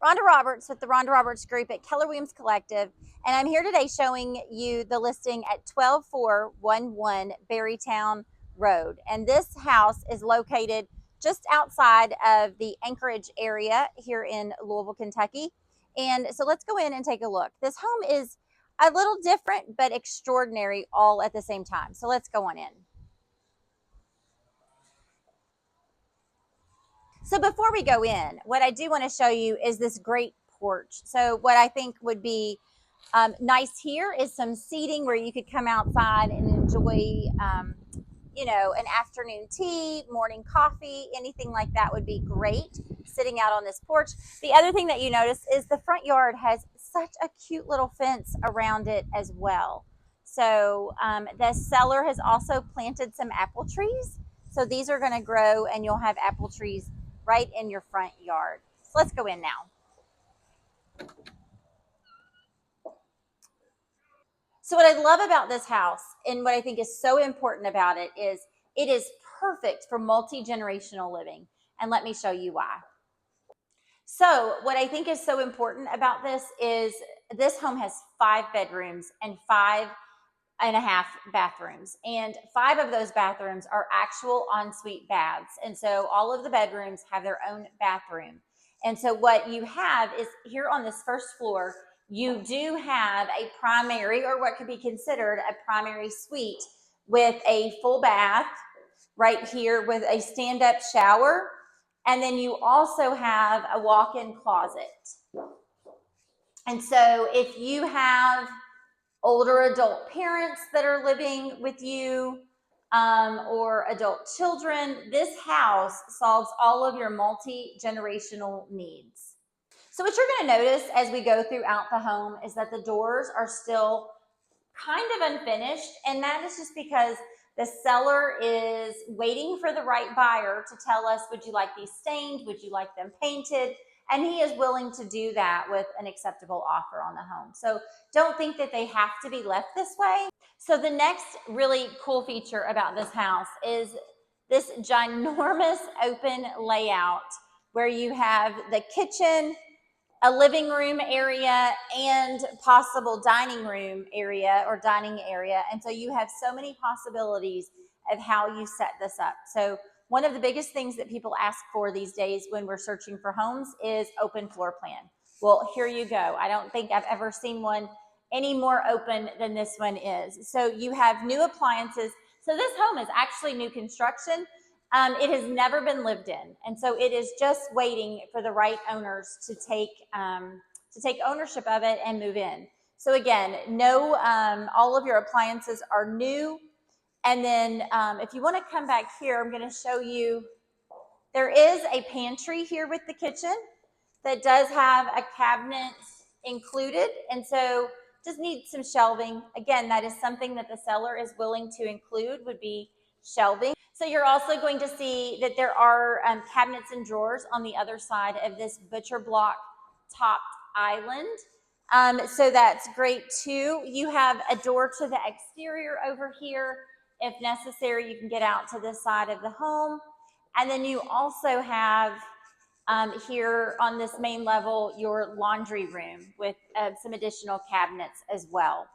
Rhonda Roberts with the Rhonda Roberts Group at Keller Williams Collective, and I'm here today showing you the listing at 12411 Berrytown Road. And this house is located just outside of the Anchorage area here in Louisville, Kentucky. And so let's go in and take a look. This home is a little different but extraordinary all at the same time. So let's go on in. So before we go in, what I do want to show you is this great porch. So what I think would be nice here is some seating where you could come outside and enjoy, an afternoon tea, morning coffee, anything like that would be great sitting out on this porch. The other thing that you notice is the front yard has such a cute little fence around it as well. So the seller has also planted some apple trees. So these are going to grow and you'll have apple trees right in your front yard. So let's go in now. So what I love about this house and what I think is so important about it is perfect for multi-generational living. And let me show you why. So what I think is so important about this is this home has 5 bedrooms and 5.5 bathrooms, and 5 of those bathrooms are actual ensuite baths. And so all of the bedrooms have their own bathroom. And so what you have is here on this first floor, you do have a primary, or what could be considered a primary suite, with a full bath right here with a stand-up shower. And then you also have a walk-in closet. And so if you have older adult parents that are living with you, or adult children, this house solves all of your multi-generational needs. So what you're going to notice as we go throughout the home is that the doors are still kind of unfinished, and that is just because the seller is waiting for the right buyer to tell us, would you like these stained? Would you like them painted? And he is willing to do that with an acceptable offer on the home. So don't think that they have to be left this way. So the next really cool feature about this house is this ginormous open layout where you have the kitchen, a living room area, and possible dining room area or dining area. And so you have so many possibilities of how you set this up. So one of the biggest things that people ask for these days when we're searching for homes is open floor plan. Well, here you go. I don't think I've ever seen one any more open than this one is. So you have new appliances. So this home is actually new construction. It has never been lived in, and so it is just waiting for the right owners to take ownership of it and move in. So again, all of your appliances are new. And then if you want to come back here, I'm going to show you, there is a pantry here with the kitchen that does have a cabinet included, and so just need some shelving. Again, that is something that the seller is willing to include, would be shelving. So you're also going to see that there are cabinets and drawers on the other side of this butcher block topped island. So that's great too. You have a door to the exterior over here. If necessary, you can get out to this side of the home. And then you also have here on this main level your laundry room with some additional cabinets as well.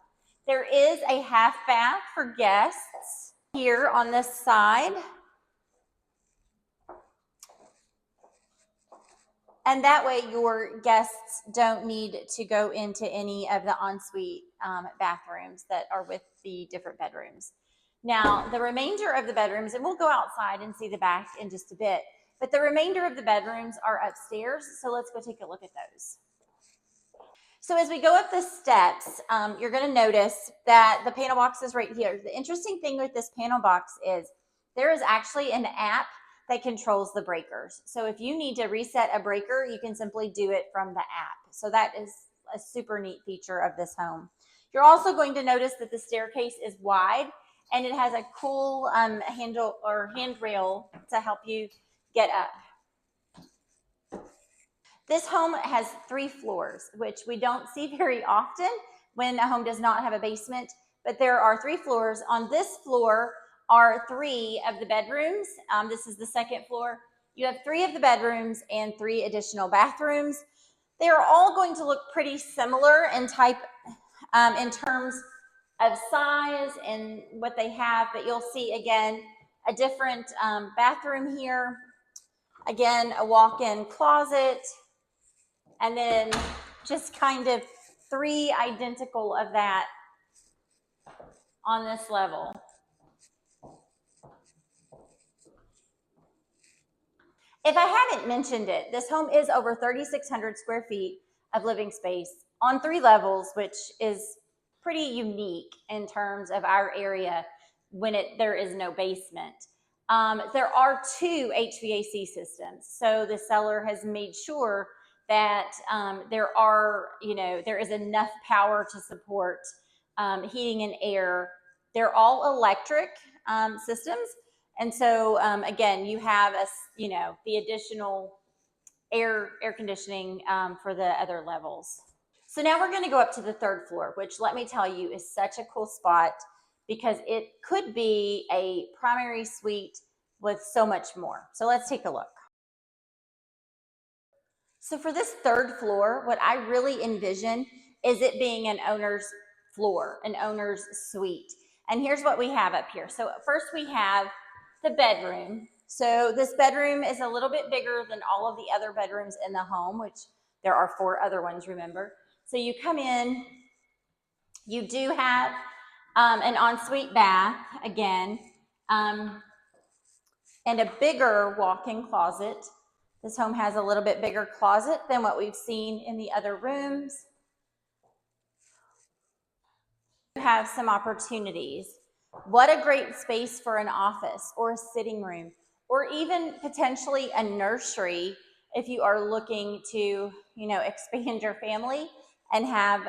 There is a half bath for guests here on this side. And that way your guests don't need to go into any of the ensuite bathrooms that are with the different bedrooms. Now, the remainder of the bedrooms, and we'll go outside and see the back in just a bit, but the remainder of the bedrooms are upstairs. So let's go take a look at those. So as we go up the steps, you're going to notice that the panel box is right here. The interesting thing with this panel box is there is actually an app that controls the breakers. So if you need to reset a breaker, you can simply do it from the app. So that is a super neat feature of this home. You're also going to notice that the staircase is wide, and it has a cool handle or handrail to help you get up. This home has 3 floors, which we don't see very often when a home does not have a basement, but there are 3 floors. On this floor are 3 of the bedrooms. This is the second floor. You have 3 of the bedrooms and 3 additional bathrooms. They're all going to look pretty similar in type, in terms of size and what they have, but you'll see again a different bathroom here. Again, a walk-in closet, and then just kind of three identical of that on this level. If I haven't mentioned it, this home is over 3,600 square feet of living space on 3 levels, which is pretty unique in terms of our area when there is no basement. There are 2 HVAC systems, so the seller has made sure that there is enough power to support heating and air. They're all electric systems, and so again, you have the additional air conditioning for the other levels. So now we're going to go up to the 3rd floor, which, let me tell you, is such a cool spot because it could be a primary suite with so much more. So let's take a look. So for this 3rd floor, what I really envision is it being an owner's floor, an owner's suite. And here's what we have up here. So first we have the bedroom. So this bedroom is a little bit bigger than all of the other bedrooms in the home, which there are 4 other ones, remember. So you come in, you do have an ensuite bath, again, and a bigger walk-in closet. This home has a little bit bigger closet than what we've seen in the other rooms. You have some opportunities. What a great space for an office or a sitting room, or even potentially a nursery if you are looking to, expand your family and have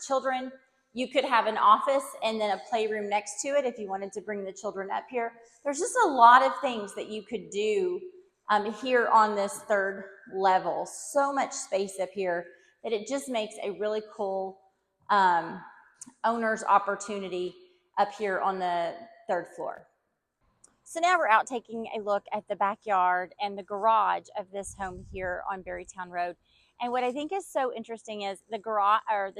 children. You could have an office and then a playroom next to it if you wanted to bring the children up here. There's just a lot of things that you could do here on this 3rd level. So much space up here that it just makes a really cool owner's opportunity up here on the 3rd floor. So now we're out taking a look at the backyard and the garage of this home here on Berrytown Road. And what I think is so interesting is the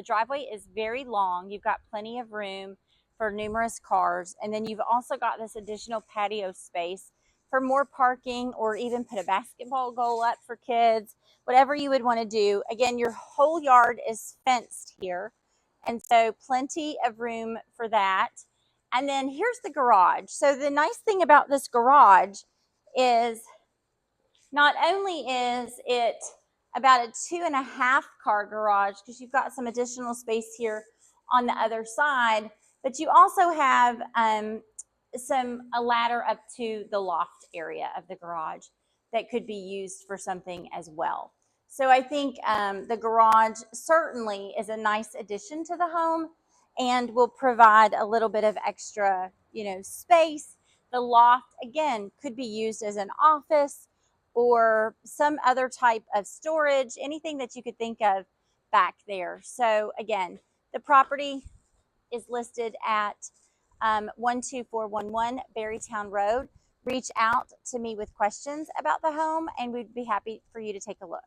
driveway is very long. You've got plenty of room for numerous cars. And then you've also got this additional patio space for more parking, or even put a basketball goal up for kids, whatever you would want to do. Again, your whole yard is fenced here, and so plenty of room for that. And then here's the garage. So the nice thing about this garage is not only is it about a 2.5 car garage, because you've got some additional space here on the other side, but you also have a ladder up to the loft area of the garage that could be used for something as well. So I think the garage certainly is a nice addition to the home and will provide a little bit of extra, space. The loft, again, could be used as an office or some other type of storage, anything that you could think of back there. So again, the property is listed at 12411 Berrytown Road. Reach out to me with questions about the home, and we'd be happy for you to take a look.